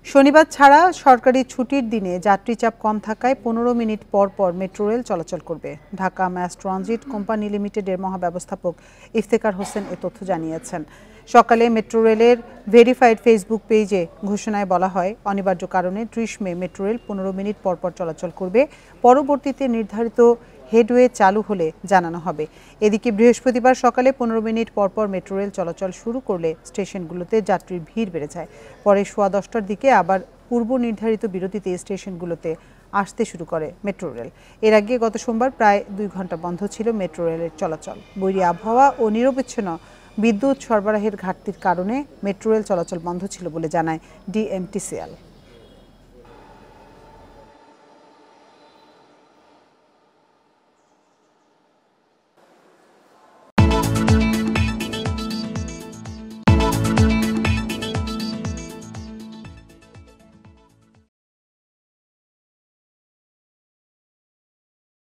শনিবার ছাড়া সরকারি ছুটির দিনে যাত্রী চাপ কম থাকায় 15 মিনিট পর পর মেট্রো রেল চলাচল করবে। ঢাকা ম্যাস ট্রানজিট কোম্পানি লিমিটেডের মহাব্যবস্থাপক ইফতেখার হোসেন এ তথ্য জানিয়েছেন। সকালে মেট্রো রেলের ভেরিফাইড ফেসবুক পেজে ঘোষণায় বলা হয়, অনিবার্য কারণে 30 মে মেট্রো রেল 15 মিনিট পর পর চলাচল করবে। পরবর্তীতে নির্ধারিত হেডওয়ে চালু হলে জানানো হবে। এদিকে বৃহস্পতিবার সকালে 15 মিনিট পরপর মেট্রো রেল চলাচল শুরু করলে স্টেশনগুলোতে যাত্রীর ভিড় বেড়ে যায়। পরে সোয়া 10টার দিকে আবার পূর্ব নির্ধারিত বিরতিতে স্টেশনগুলোতে আসতে শুরু করে মেট্রো রেল। এর আগে গত সোমবার প্রায় 2 ঘন্টা বন্ধ ছিল মেট্রো রেলের চলাচল। বৈরী আবহাওয়া ও নিরবচ্ছিন্ন বিদ্যুৎ সরবরাহের ঘাটতির কারণে মেট্রো রেল চলাচল বন্ধ ছিল বলে জানায় ডিএমটিসিএল।